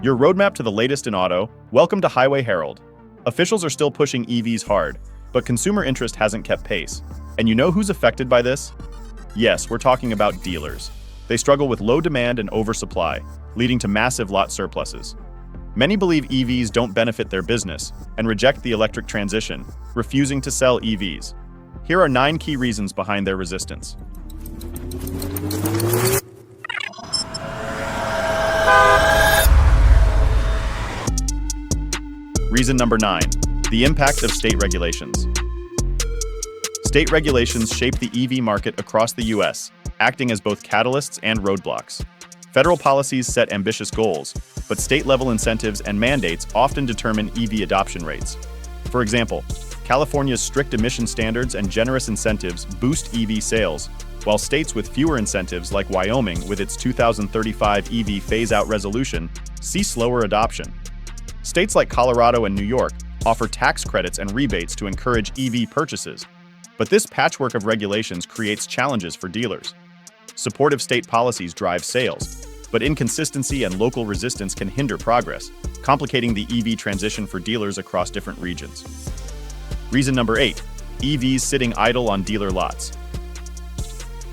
Your roadmap to the latest in auto. Welcome to Highway Herald. Officials are still pushing EVs hard, but consumer interest hasn't kept pace. And you know who's affected by this? Yes, we're talking about dealers. They struggle with low demand and oversupply, leading to massive lot surpluses. Many believe EVs don't benefit their business and reject the electric transition, refusing to sell EVs. Here are 9 key reasons behind their resistance. Reason number 9, the impact of state regulations. State regulations shape the EV market across the US, acting as both catalysts and roadblocks. Federal policies set ambitious goals, but state-level incentives and mandates often determine EV adoption rates. For example, California's strict emission standards and generous incentives boost EV sales, while states with fewer incentives like Wyoming with its 2035 EV phase-out resolution see slower adoption. States like Colorado and New York offer tax credits and rebates to encourage EV purchases, but this patchwork of regulations creates challenges for dealers. Supportive state policies drive sales, but inconsistency and local resistance can hinder progress, complicating the EV transition for dealers across different regions. Reason number 8, EVs sitting idle on dealer lots.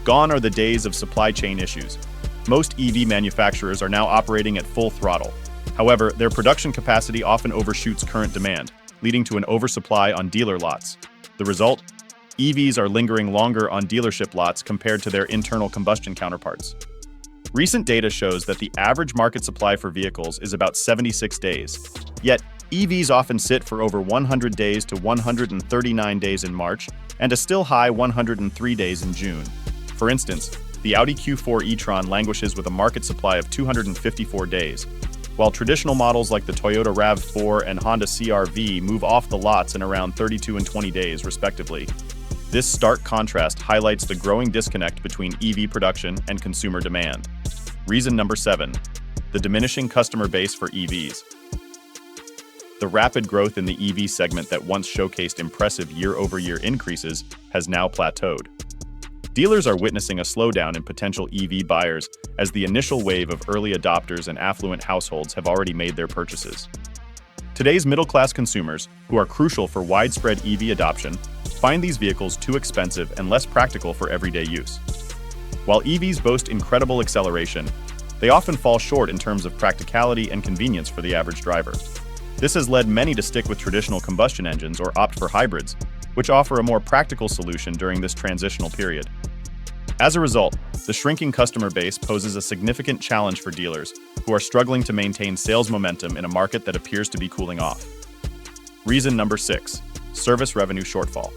Gone are the days of supply chain issues. Most EV manufacturers are now operating at full throttle. However, their production capacity often overshoots current demand, leading to an oversupply on dealer lots. The result? EVs are lingering longer on dealership lots compared to their internal combustion counterparts. Recent data shows that the average market supply for vehicles is about 76 days. Yet, EVs often sit for over 100 days to 139 days in March, and a still high 103 days in June. For instance, the Audi Q4 e-tron languishes with a market supply of 254 days, while traditional models like the Toyota RAV4 and Honda CR-V move off the lots in around 32 and 20 days, respectively. This stark contrast highlights the growing disconnect between EV production and consumer demand. Reason number 7, the diminishing customer base for EVs. The rapid growth in the EV segment that once showcased impressive year-over-year increases has now plateaued. Dealers are witnessing a slowdown in potential EV buyers as the initial wave of early adopters and affluent households have already made their purchases. Today's middle-class consumers, who are crucial for widespread EV adoption, find these vehicles too expensive and less practical for everyday use. While EVs boast incredible acceleration, they often fall short in terms of practicality and convenience for the average driver. This has led many to stick with traditional combustion engines or opt for hybrids, which offer a more practical solution during this transitional period. As a result, the shrinking customer base poses a significant challenge for dealers who are struggling to maintain sales momentum in a market that appears to be cooling off. Reason number 6, service revenue shortfall.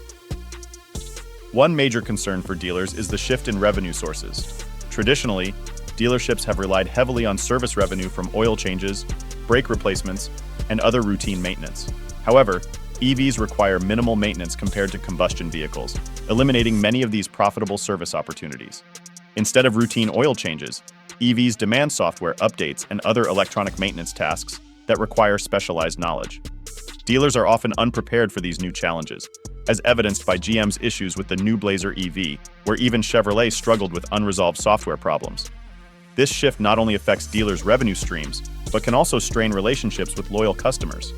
One major concern for dealers is the shift in revenue sources. Traditionally, dealerships have relied heavily on service revenue from oil changes, brake replacements, and other routine maintenance. However, EVs require minimal maintenance compared to combustion vehicles, eliminating many of these profitable service opportunities. Instead of routine oil changes, EVs demand software updates and other electronic maintenance tasks that require specialized knowledge. Dealers are often unprepared for these new challenges, as evidenced by GM's issues with the new Blazer EV, where even Chevrolet struggled with unresolved software problems. This shift not only affects dealers' revenue streams, but can also strain relationships with loyal customers.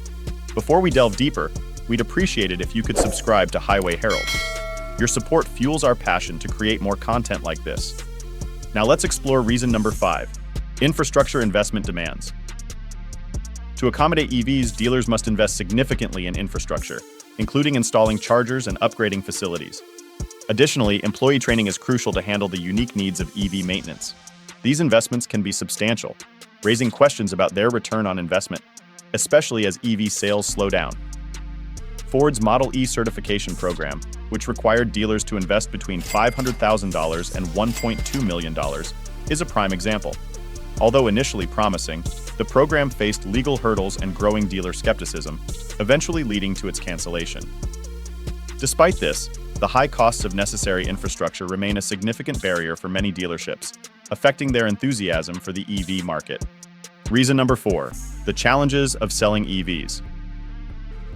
Before we delve deeper, we'd appreciate it if you could subscribe to Highway Herald. Your support fuels our passion to create more content like this. Now let's explore reason number 5, infrastructure investment demands. To accommodate EVs, dealers must invest significantly in infrastructure, including installing chargers and upgrading facilities. Additionally, employee training is crucial to handle the unique needs of EV maintenance. These investments can be substantial, raising questions about their return on investment, especially as EV sales slow down. Ford's Model E certification program, which required dealers to invest between $500,000 and $1.2 million, is a prime example. Although initially promising, the program faced legal hurdles and growing dealer skepticism, eventually leading to its cancellation. Despite this, the high costs of necessary infrastructure remain a significant barrier for many dealerships, affecting their enthusiasm for the EV market. Reason number 4, the challenges of selling EVs.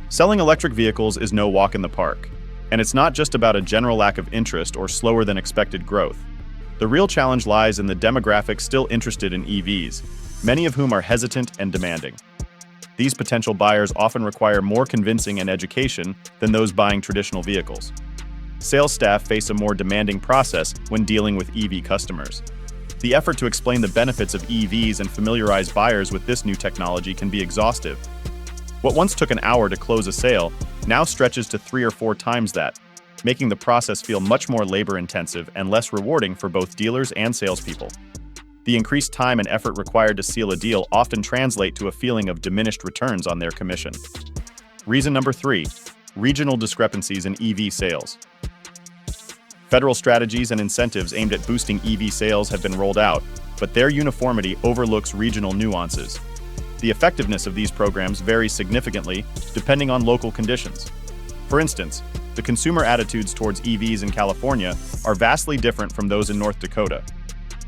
Selling electric vehicles is no walk in the park, and it's not just about a general lack of interest or slower than expected growth. The real challenge lies in the demographic still interested in EVs, many of whom are hesitant and demanding. These potential buyers often require more convincing and education than those buying traditional vehicles. Sales staff face a more demanding process when dealing with EV customers. The effort to explain the benefits of EVs and familiarize buyers with this new technology can be exhaustive. What once took an hour to close a sale now stretches to 3 or 4 times that, making the process feel much more labor-intensive and less rewarding for both dealers and salespeople. The increased time and effort required to seal a deal often translate to a feeling of diminished returns on their commission. Reason number 3, regional discrepancies in EV sales. Federal strategies and incentives aimed at boosting EV sales have been rolled out, but their uniformity overlooks regional nuances. The effectiveness of these programs varies significantly depending on local conditions. For instance, the consumer attitudes towards EVs in California are vastly different from those in North Dakota.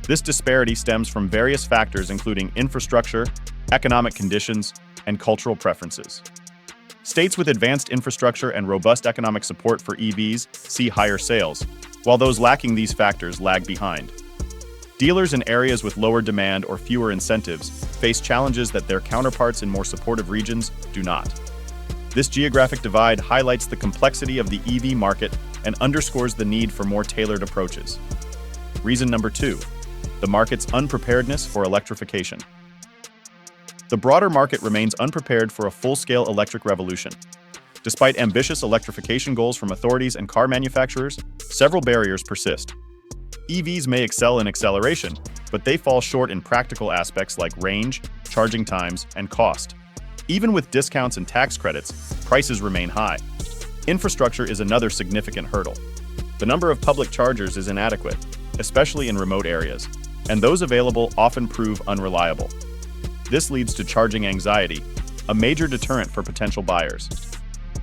This disparity stems from various factors including infrastructure, economic conditions, and cultural preferences. States with advanced infrastructure and robust economic support for EVs see higher sales, while those lacking these factors lag behind. Dealers in areas with lower demand or fewer incentives face challenges that their counterparts in more supportive regions do not. This geographic divide highlights the complexity of the EV market and underscores the need for more tailored approaches. Reason number 2, the market's unpreparedness for electrification. The broader market remains unprepared for a full-scale electric revolution. Despite ambitious electrification goals from authorities and car manufacturers, several barriers persist. EVs may excel in acceleration, but they fall short in practical aspects like range, charging times, and cost. Even with discounts and tax credits, prices remain high. Infrastructure is another significant hurdle. The number of public chargers is inadequate, especially in remote areas, and those available often prove unreliable. This leads to charging anxiety, a major deterrent for potential buyers.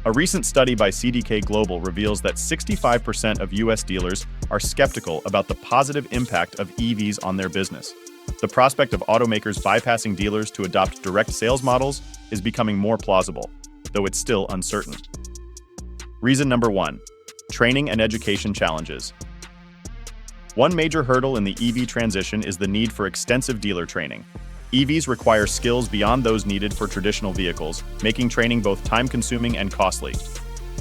A recent study by CDK Global reveals that 65% of U.S. dealers are skeptical about the positive impact of EVs on their business. The prospect of automakers bypassing dealers to adopt direct sales models is becoming more plausible, though it's still uncertain. Reason number 1, training and education challenges. One major hurdle in the EV transition is the need for extensive dealer training. EVs require skills beyond those needed for traditional vehicles, making training both time-consuming and costly.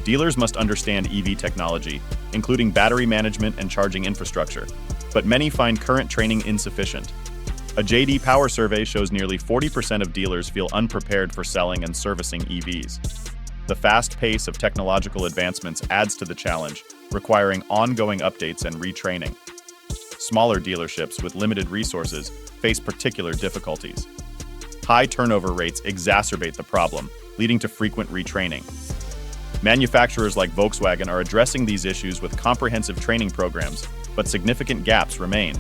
Dealers must understand EV technology, including battery management and charging infrastructure, but many find current training insufficient. A J.D. Power survey shows nearly 40% of dealers feel unprepared for selling and servicing EVs. The fast pace of technological advancements adds to the challenge, requiring ongoing updates and retraining. Smaller dealerships with limited resources face particular difficulties. High turnover rates exacerbate the problem, leading to frequent retraining. Manufacturers like Volkswagen are addressing these issues with comprehensive training programs, but significant gaps remain.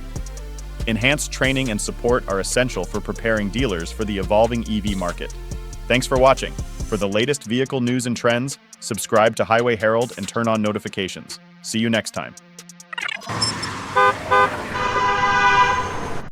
Enhanced training and support are essential for preparing dealers for the evolving EV market. Thanks for watching. For the latest vehicle news and trends, subscribe to Highway Herald and turn on notifications. See you next time.